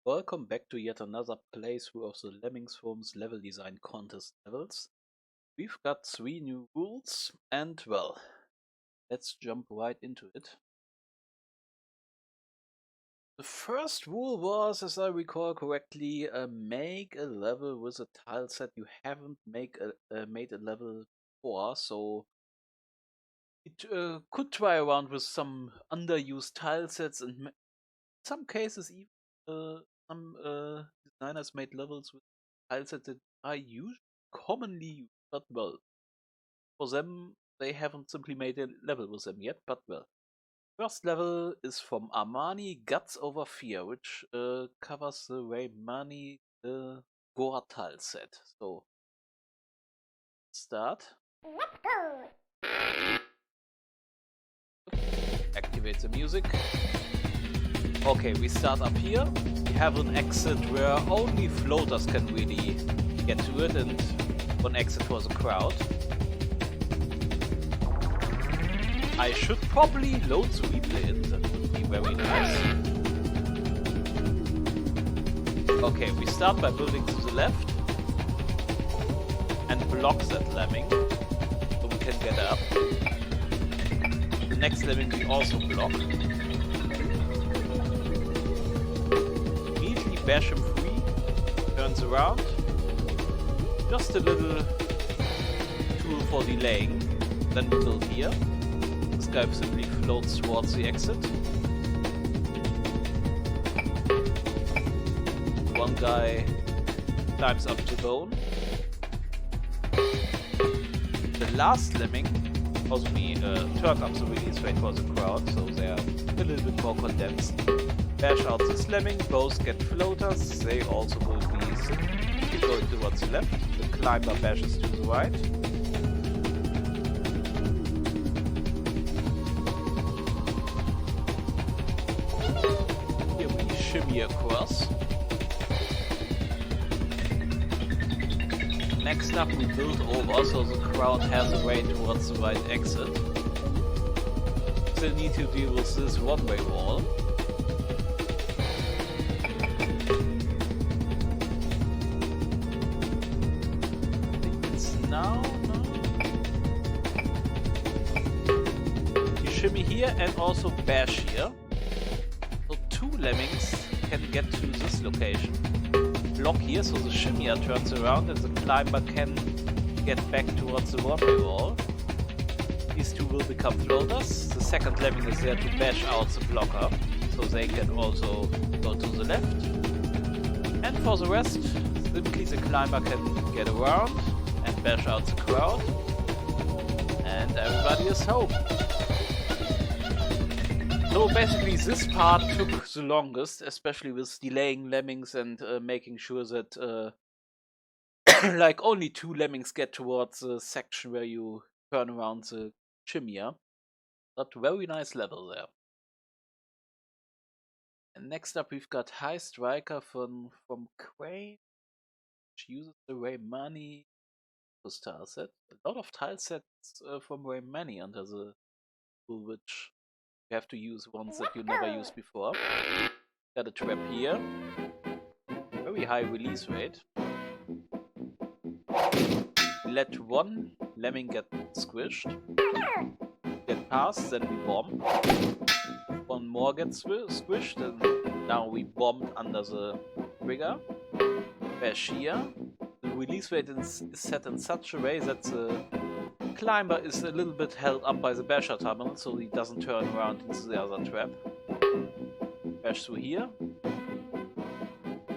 Welcome back to yet another playthrough of the LemmingsForums level design contest levels. We've got 3 new rules and well, let's jump right into it. The first rule was, as I recall correctly, make a level with a tile set you haven't made a level before, so it could try around with some underused tile sets and in some cases even some designers made levels with tile sets that are usually commonly used, but well, for them they haven't simply made a level with them yet, but well. First level is from Armani, Guts Over Fear, which covers the Raymani Gore tile set. So, start. Let's go! Activate the music. Okay, we start up here. We have an exit where only floaters can really get to it, and one exit for the crowd. I should probably load the replay in, that would be very nice. Okay, we start by building to the left and block that lemming so we can get up. The next lemming we also block. Immediately bash him free, turns around. Just a little tool for delaying. Then we build here. This guy simply floats towards the exit. One guy climbs up the bone. The last lemming possibly turned up the release rate for the crowd, so they're a little bit more condensed. Bash out this lemming, both get floaters, they also will be simply going towards the left. The climber bashes to the right. Here we shimmy across. Next up we build over so the crowd has a way towards the right exit. Still need to deal with this one-way wall. It's now. You shimmy here and also bash here. So 2 lemmings can get to this location. Block here so the shimmier turns around and the climber can get back towards the one-way wall. These 2 will become floaters. The second lemming is there to bash out the blocker so they can also go to the left. And for the rest, simply the climber can get around and bash out the crowd. And everybody is home. So basically this part took the longest, especially with delaying lemmings and making sure that like only 2 lemmings get towards the section where you turn around the shimmier. But very nice level there. And next up we've got High Striker from Kwine, which uses the Raymani tile set. A lot of tile sets from Raymani under the rule, which you have to use ones that you never used before. Got a trap here. Very high release rate. We let 1 lemming get squished. Get past, then we bomb. 1 more gets squished, and now we bombed under the trigger. Bash here. The release rate is set in such a way that the climber is a little bit held up by the basher terminal, so he doesn't turn around into the other trap. Bash through here.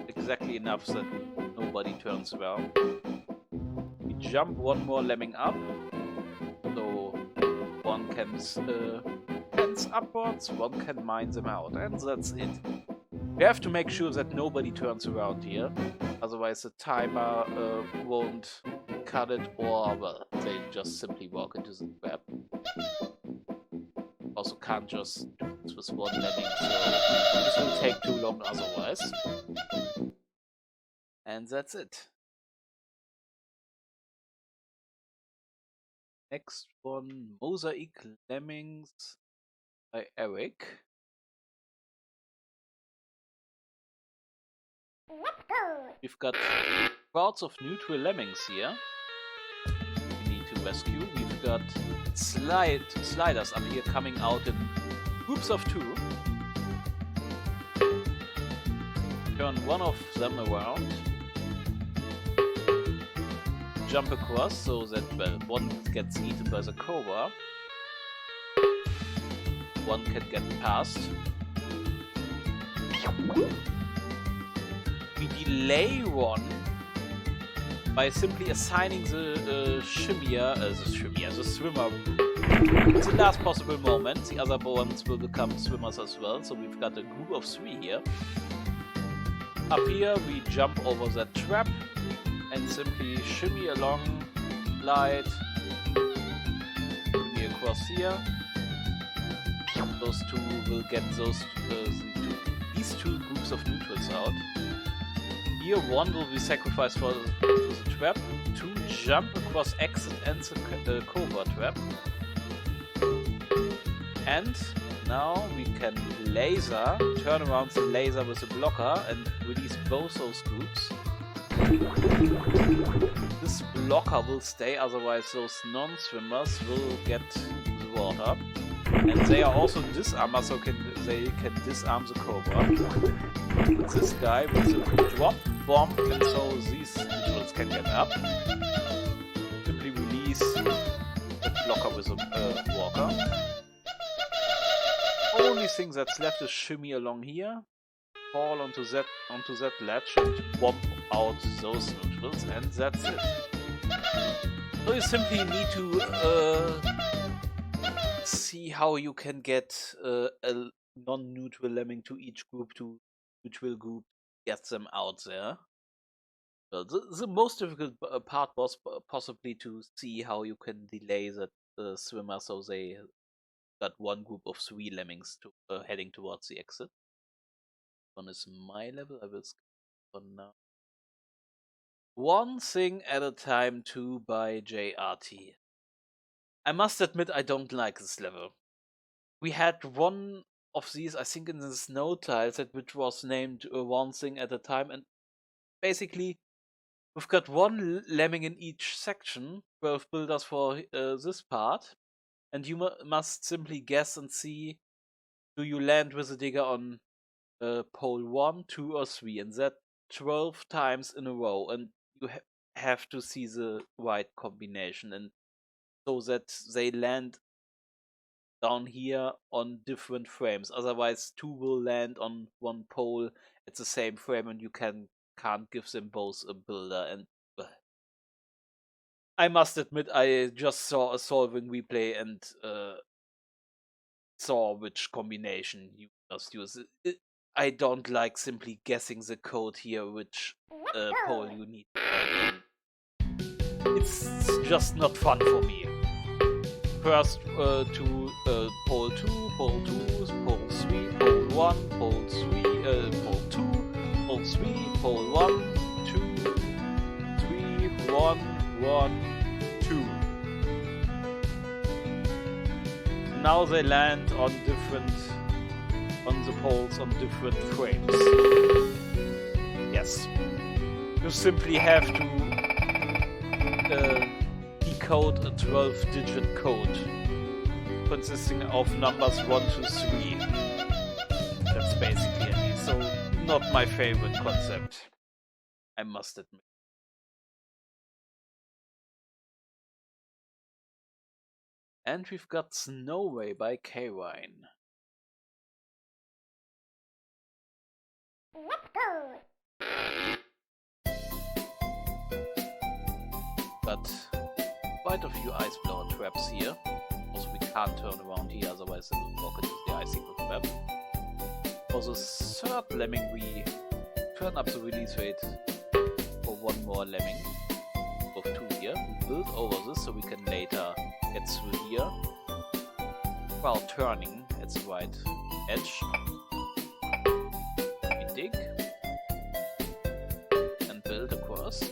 Exactly enough that nobody turns around. We jump 1 more lemming up, so 1 can fence upwards, 1 can mine them out, and that's it. We have to make sure that nobody turns around here, otherwise the timer won't cut it, or well, they just simply walk into the trap. Also can't just do this with 1 lemming, so this will take too long otherwise. And that's it. Next one, Mosaic Lemmings by Eric. We've got crowds of neutral lemmings here. We need to rescue. We've got sliders up here coming out in groups of 2. Turn one of them around. Jump across so that, well, one gets eaten by the cobra. One can get past. We delay one by simply assigning the swimmer at the last possible moment. The other ones will become swimmers as well, so we've got a group of 3 here. Up here we jump over that trap and simply shimmy along, glide, shimmy across here. Those 2 will get these 2 groups of neutrals out. Here 1 will be sacrificed for the trap, 2 jump across exit and the cobra trap. And now we can laser, turn around the laser with a blocker and release both those groups. This blocker will stay, otherwise those non-swimmers will get the water. And they are also disarmers, so they can disarm the cobra. This guy with a drop bomb, and so these neutrals can get up. Simply release the blocker with a walker. Only thing that's left is shimmy along here, fall onto that ledge and bomb out those neutrals, and that's it. So you simply need to see how you can get a non-neutral lemming to each group, to neutral group, get them out there. Well, the most difficult part was possibly to see how you can delay the swimmer so they got one group of 3 lemmings heading towards the exit. One is my level, I will skip for now. One thing at a time 2 by JRT. I must admit I don't like this level. We had one of these, I think in the snow tiles, which was named one thing at a time, and basically we've got 1 lemming in each section, 12 builders for this part, and you must simply guess and see, do you land with a digger on pole 1, 2 or 3, and that 12 times in a row, and you have to see the right combination, and so that they land down here on different frames. Otherwise 2 will land on 1 pole at the same frame and you can't give them both a builder. And I must admit I just saw a solving replay and saw which combination you must use. I don't like simply guessing the code here which pole you need. It's just not fun for me. First to pole 2, pole 2, pole 3, pole 1, pole 3, pole 2, pole 3, pole 1, 2, 3, 1, 1, 2. Now they land on the poles on different frames. Yes. You simply have to decode a 12-digit code consisting of numbers 1 to 3. That's basically it. So, not my favorite concept, I must admit. And we've got Snowway by Kwine. Let's go! Got quite a few ice blower traps here. Also, we can't turn around here, otherwise it will walk into the icicle trap. For the 3rd lemming, we turn up the release rate for 1 more lemming. Of 2 here. We build over this so we can later get through here while turning at the right edge. We dig and build across.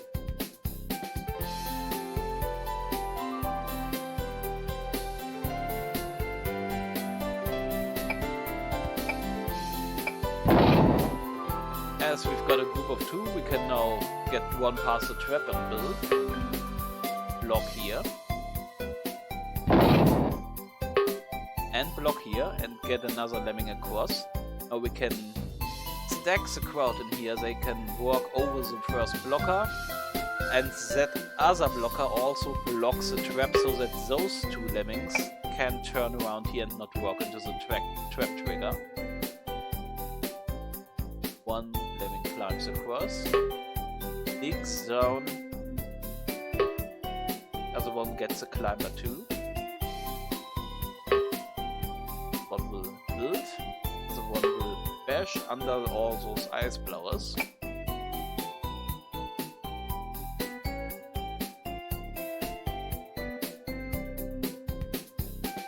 as we've got a group of 2, we can now get one past the trap and build. Block here. And block here and get another lemming across. Now we can stack the crowd in here. They can walk over the first blocker. And that other blocker also blocks the trap so that those 2 lemmings can turn around here and not walk into the trap trigger. One lemming climbs across, digs down, the other one gets a climber too. One will build, the other one will bash under all those ice blowers.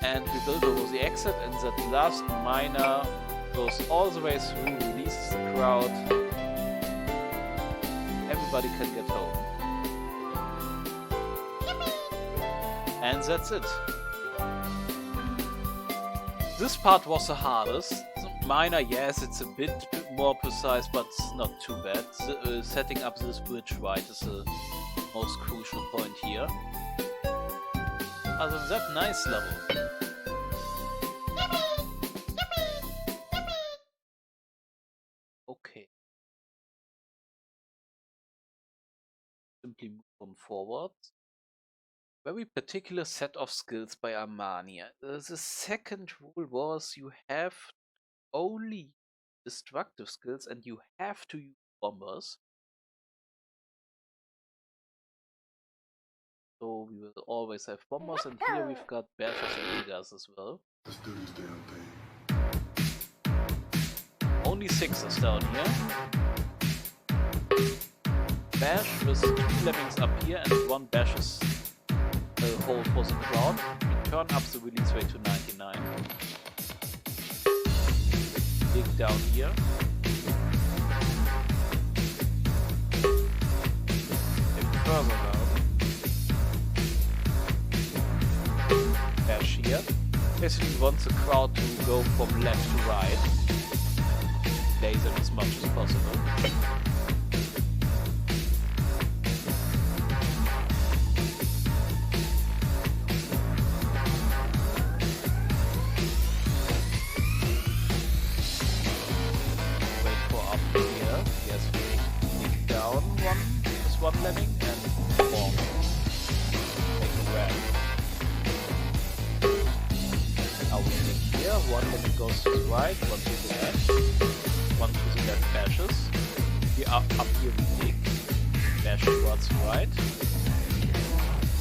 And we build over the exit, and that last miner goes all the way through, releases the crowd. Everybody can get home. And that's it. This part was the hardest. The miner, yes, it's a bit more precise, but it's not too bad. Setting up this bridge right is the most crucial point here. Other than that, nice level. Okay. Simply move on forward. Very particular set of skills by Armania. The second rule was you have only destructive skills and you have to use bombers. So we will always have bombers, and here we've got bashers and diggers as well. Let's do this damn thing. Only 6ers down here. Bash with 2 lemmings up here and 1 bashes hold for the crowd. We turn up the release rate to 99. Dig down here. Dig further down. Bash here. Basically wants the crowd to go from left to right. Lay them as much as possible. Wait for up here. Yes, we dig down one lemming and bomb. Make a ramp. Now we dig here, one lemming goes to the right, one to the left, one to the left bashes. Here up here we dig, bash towards the right.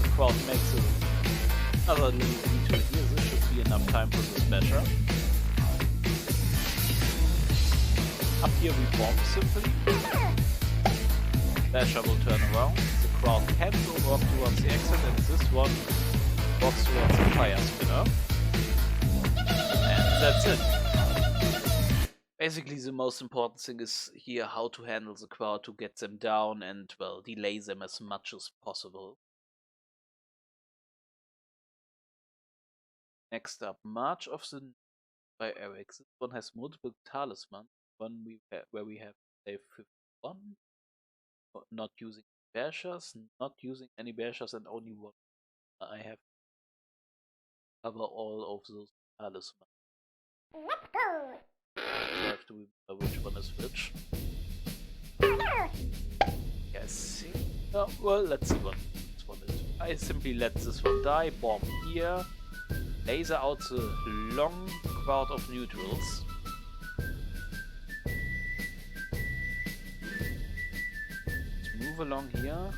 The crowd makes another little detour here. This should be enough time for this basher. Up here we bomb simply. Basher will turn around. The crowd can go walk towards the exit, and this one walks towards the fire spinner. And that's it. Basically the most important thing is here how to handle the crowd to get them down and, well, delay them as much as possible. Next up, March of the by Eric. This one has multiple talismans. One where we have save 51. Not using bashers, not using any bashers, and only one. I have cover all of those talismans. Let's go! I have to remember which one is which. Yes. Oh, well, let's see what this one is. I simply let this one die. Bomb here. Laser out the long crowd of neutrals. Move along here.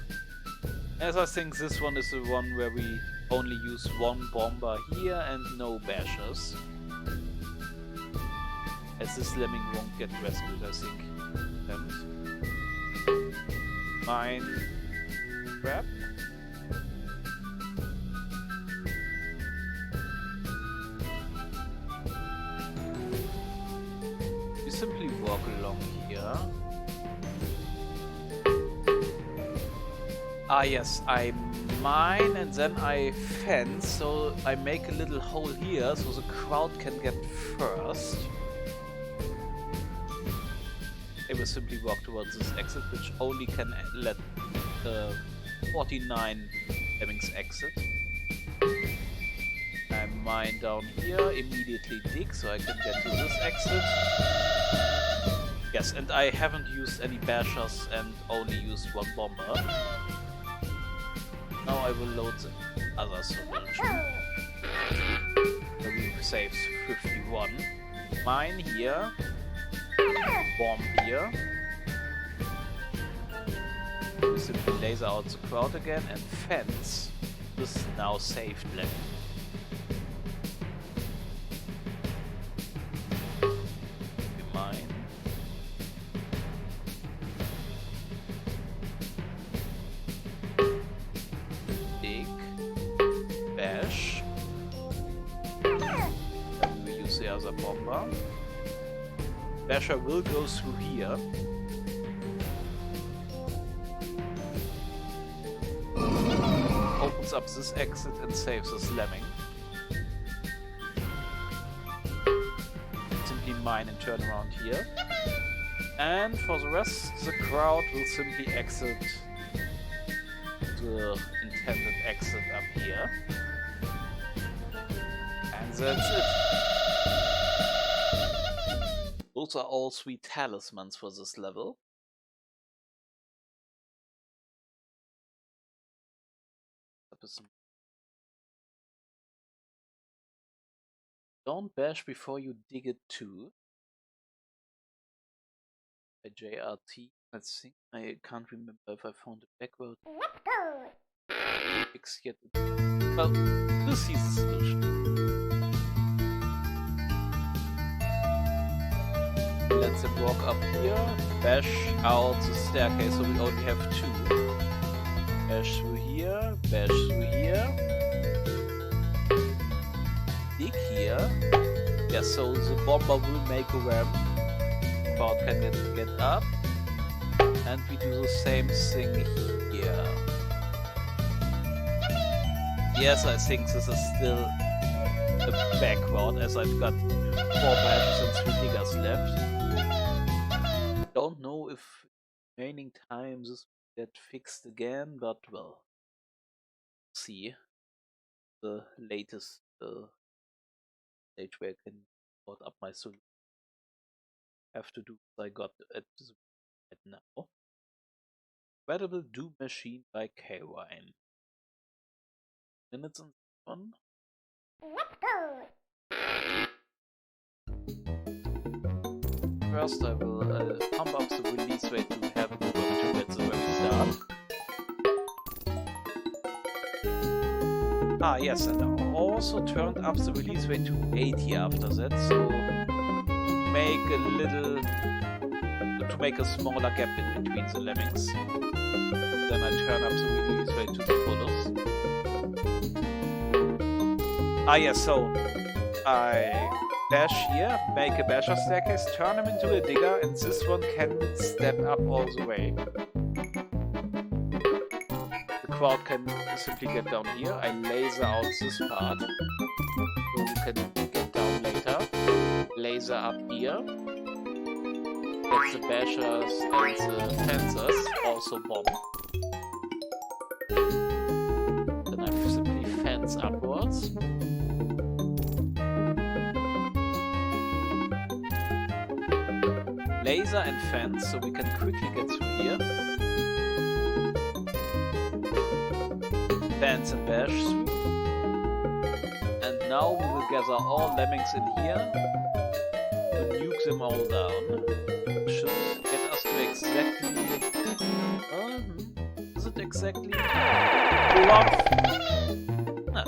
As I think this one is the one where we only use one bomber here and no bashers. As this lemming won't get rescued, I think. And mine trap. You simply walk along here. Ah yes, I mine and then I fence, so I make a little hole here so the crowd can get first. I will simply walk towards this exit, which only can let 49 Lemmings exit. I mine down here, immediately dig so I can get to this exit. Yes, and I haven't used any bashers and only used one bomber. Now I will load the other solution. So we save 51. Mine here. Bomb here. We simply laser out the crowd again and fence this now saved lemming. Mine. Dig. Bash. Then we use the other bomber. Basher will go through here. Opens up this exit and saves this lemming. Simply mine and turn around here. And for the rest, the crowd will simply exit the intended exit up here. And that's it. Those are all 3 talismans for this level. Don't bash before you dig it too. By JRT. Let's see. I can't remember if I found it backward. Let's go. Fix yet. Well, this is the solution. Let's walk up here, bash out the staircase, so we only have 2. Bash through here, bash through here. Dig here. Yeah, so the bomber will make a ramp. Crowd can get up. And we do the same thing here. Yes, I think this is still a backward, as I've got 4 bashes and 3 diggers left. Don't know if remaining time this will get fixed again, but well, see the latest stage where I can put up my solution. Have to do what I got at this right now. Incredible Doom Machine by Kwine. Minutes on this one. Let's go. First, I will pump up the release rate to have it work to at the very start. Ah, yes, and I also turned up the release rate to 80 after that, so to make a smaller gap in between the lemmings. Then I turn up the release rate to the fullest. Ah, yes, so I bash here, make a basher staircase, turn him into a digger, and this one can step up all the way. The crowd can simply get down here. I laser out this part, so we can get down later. Laser up here. Get the bashers and the fencers, also bomb. Then I simply fence upwards. Laser and fence, so we can quickly get through here. Fence and bash through. And now we will gather all lemmings in here to nuke them all down. Should get us to exactly... is it exactly?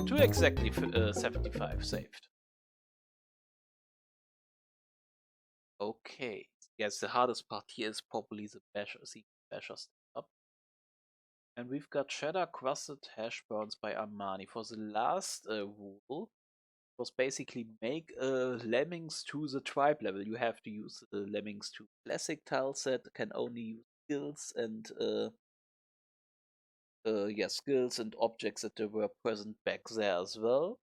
To exactly 75 saved. Okay. Yes, the hardest part here is probably the basher. See, basher step up. And we've got Shadar, crusted hash burns by Armani. For the last rule, was basically make Lemmings to the tribe level. You have to use Lemmings to classic tile set, can only use skills and skills and objects that were present back there as well.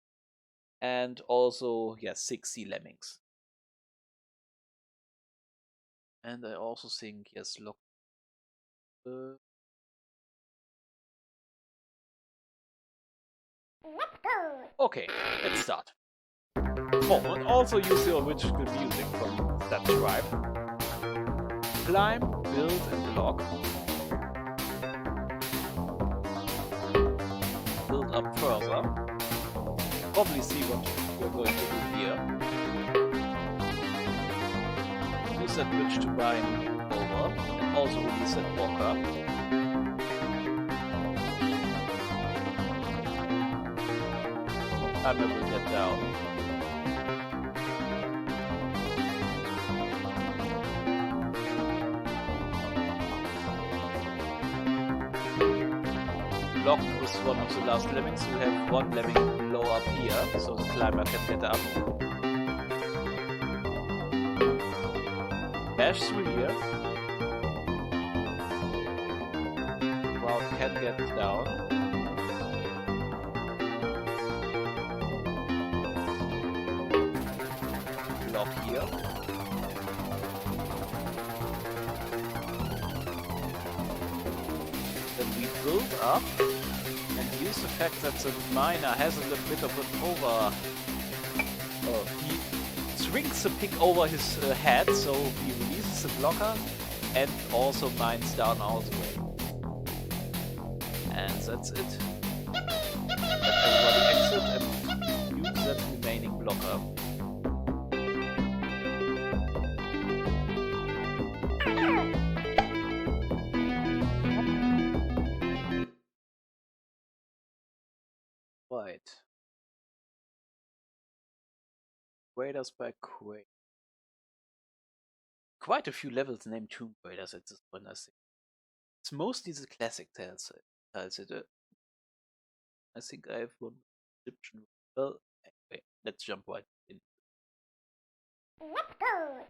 And also, 60 Lemmings. And I also think, yes, lock. Let's go. Okay, let's start. Oh, and also use the original music from that tribe. Climb, build, and block. Build up further. Probably see what we're going to do here. Use that bridge to bind over, and also release that walker. I will get down. Block with one of the last lemmings. We have one lemming below up here, so the climber can get up. Bash through here. Crowd can get down. Block here. Then we build up and use the fact that the miner has a little bit of an over. He swings the pick over his head, so he releases the blocker and also mines down all the way. And that's it. Let everybody exit and use that remaining blocker. Right. Raiders by Kwine. Quite a few levels named Tomb Raiders at this point, I think. It's mostly the classic tiles. I think I have one description. Well, anyway, let's jump right in. Let's go.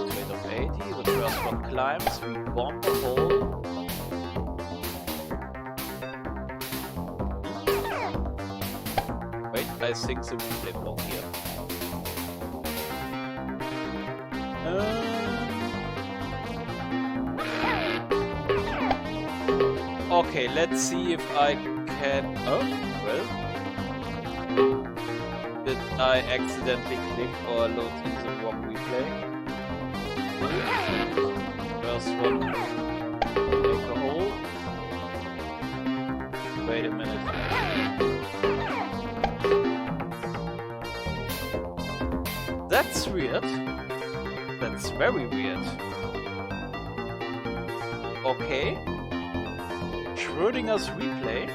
Rate of 80, the first one climbs, we bomb the hole. Wait, I think the replay block here. Okay, let's see if I can. Oh, well. Did I accidentally click or load in the wrong replay? First one. Make a hole. Wait a minute. That's weird. That's very weird. Okay. Schrödinger's replay.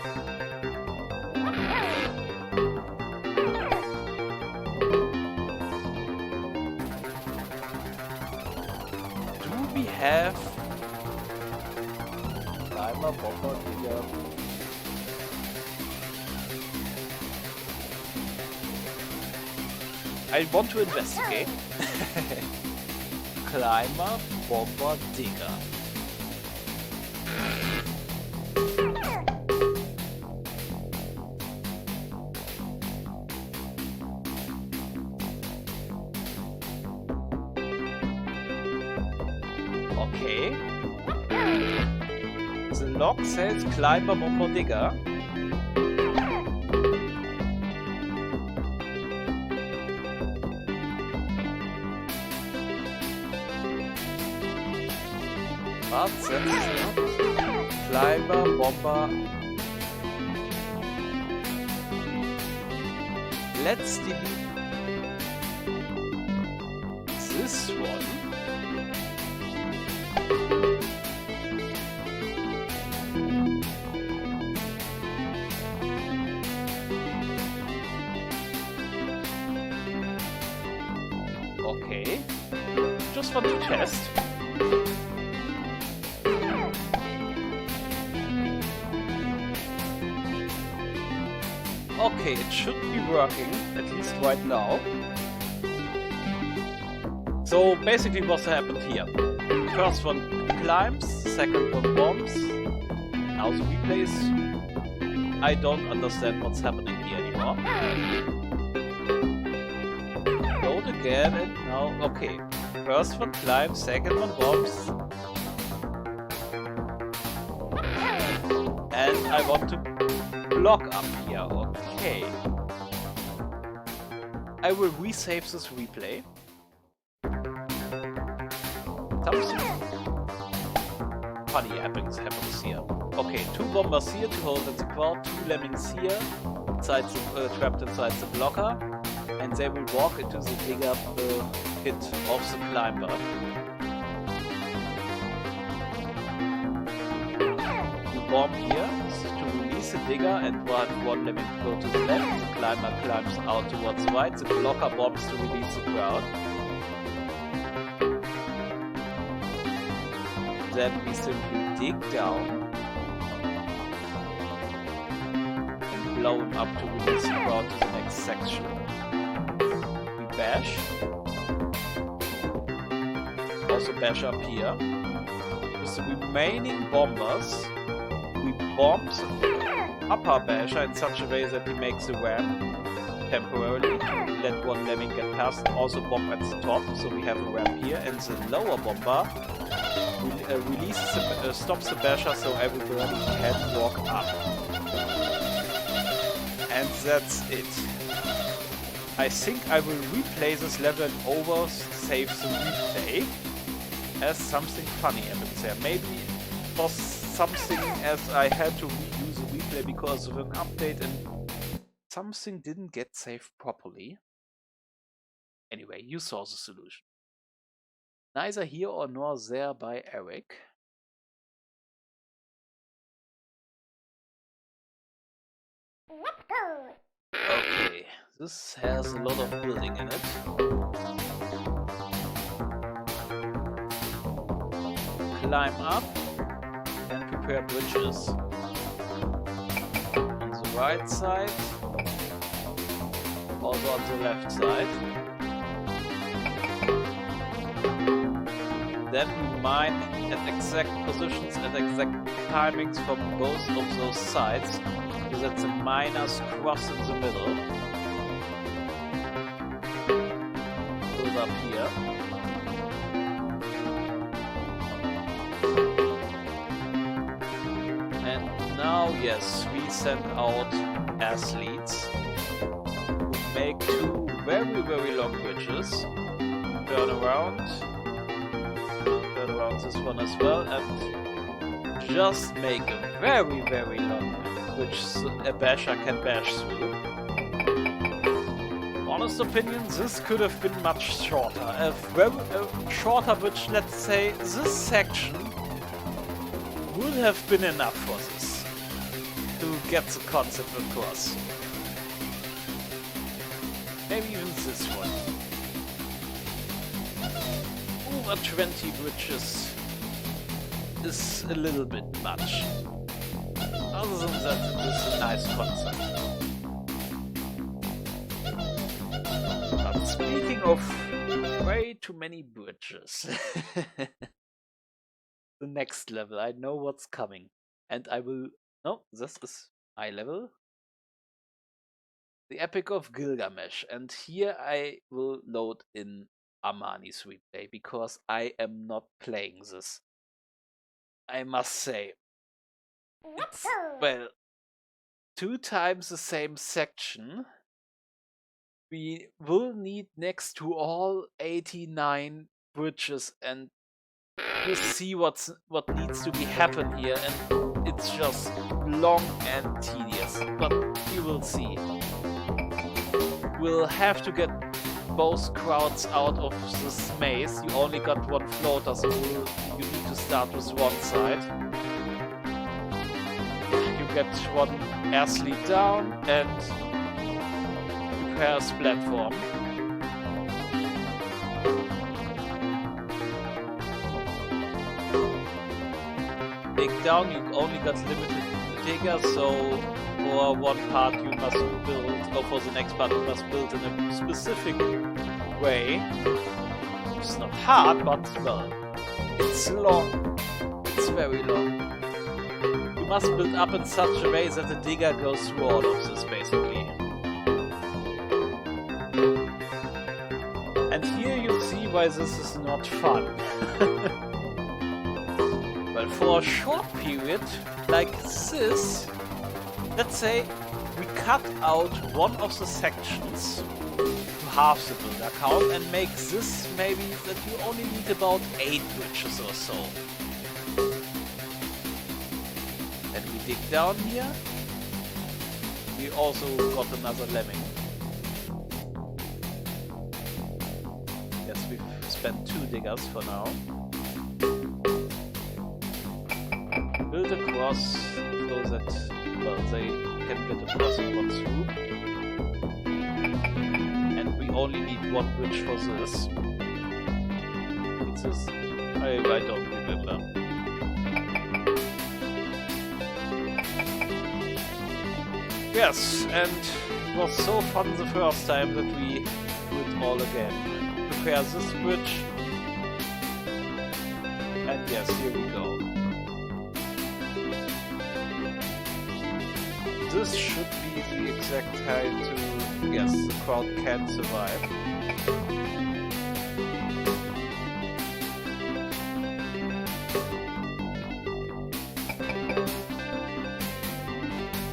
Do we have Climber, Bomber, Digger? I want to investigate. Climber, Bomber, Digger. Okay. The log says Climber, Bomber, Digger. But that's Climber, Bomber. Let's delete this one. Okay. Just want to test. Okay, it should be working, at least right now. So basically what's happened here. First one climbs, second one bombs. Now the replays. I don't understand what's happening here anymore. Load. load again, and now, okay. First one climbs, second one bombs. And I want to block up here, okay. I will resave this replay. Something funny happens here. Okay, 2 bombers here to hold at the crowd, 2 lemmings here, inside the, trapped inside the blocker, and they will walk into the bigger hit of the climber. You bomb here to release the digger and one lemming go to the left, the climber climbs out towards the right, the blocker bombs to release the crowd. Then we simply dig down and blow him up to release the crowd to the next section. We bash. Also bash up here. With the remaining bombers, we bomb the upper basher in such a way that he makes the ramp temporarily. Let one lemming get past and also bomb at the top, so we have a ramp here. And the lower bomber stops the basher so everybody can walk up. And that's it. I think I will replay this level and save the replay as something funny happens there. Maybe it was something as I had to reuse the replay because of an update and something didn't get saved properly. Anyway, you saw the solution. Neither here or nor there by Eric. Let's go. Okay, this has a lot of building in it. Climb up and prepare bridges. On the right side, also on the left side. Then we mine at exact positions and exact timings from both of those sides, so that the miners cross in the middle. Build up here. And now, yes, we send out athletes who make 2 very, very long bridges. Turn around this one as well, and just make a very, very long, which a basher can bash through. Honest opinion, this could have been much shorter. A shorter bridge, let's say, this section would have been enough for this to get the concept across. Maybe even this one. Over 20 bridges is a little bit much. Other than that, it's a nice concept. But speaking of way too many bridges, the next level, I know what's coming. And I will... No, this is my level. The Epic of Gilgamesh. And here I will load in Armani's replay, because I am not playing this. I must say, it's, well, 2 times the same section. We will need next to all 89 bridges, and you see what needs to be happen here, and it's just long and tedious, but you will see. We'll have to get both crowds out of this maze. You only got 1 floater, so you need to start with one side. You get 1 athlete down and prepare a platform. Dig down, you only got limited digger, so for one part you must build, or for the next part you must build in a specific way. It's not hard, but well, it's long. It's very long. You must build up in such a way that the digger goes through all of this, basically. otherwise this is not fun. But for a short period, like this, let's say we cut out one of the sections to half the builder count and make this maybe that you only need about 8 bridges or so. Then we dig down here. We also got another lemming. Yes, we've spent 2 diggers for now. Build across so that, well, they can get across in one swoop. And we only need 1 bridge for this. It's this? I don't remember. Yes, and it was so fun the first time that we do it all again. Prepare this bridge. And yes, here we go. This should be the exact time to... Yes, the crowd can survive.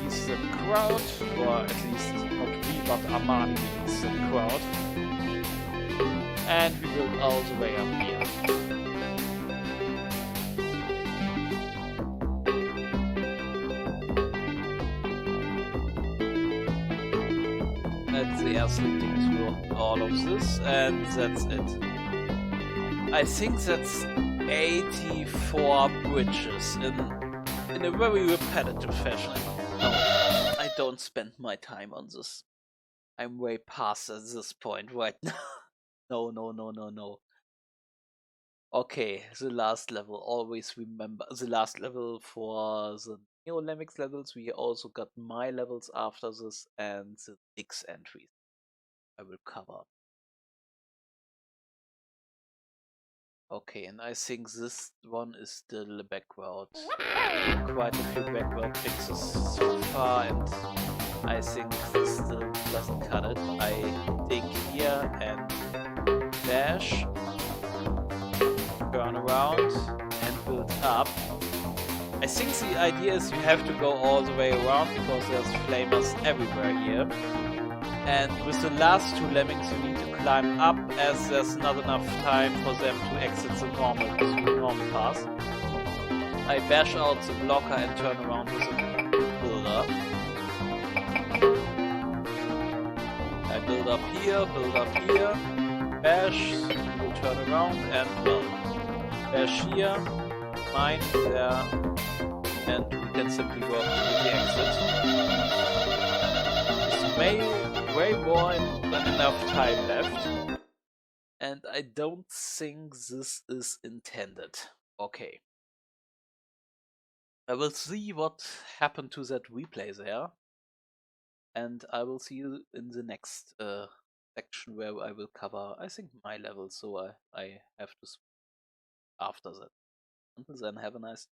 He's the crowd, or at least not we, but Armani is the crowd. And we build all the way up here. They are slipping through all of this, and that's it. I think that's 84 bridges in a very repetitive fashion. No, I don't spend my time on this. I'm way past at this point right now. No. Okay, the last level. Always remember the last level for the Lemmings levels. We also got my levels after this and the X entries. I will cover. Okay, and I think this one is still a background. Quite a few background fixes so far, and I think this still doesn't cut it. I dig here and dash, turn around, and build up. I think the idea is you have to go all the way around because there's flamers everywhere here. And with the last 2 lemmings you need to climb up as there's not enough time for them to exit the normal path. I bash out the blocker and turn around with a builder. I build up here, bash, we'll turn around and well, bash here, mine there, and we can simply go up to the exit. Way more than enough time left, and I don't think this is intended. Okay, I will see what happened to that replay there, and I will see you in the next section where I will cover, I think, my level, so I have to after that. Until then, have a nice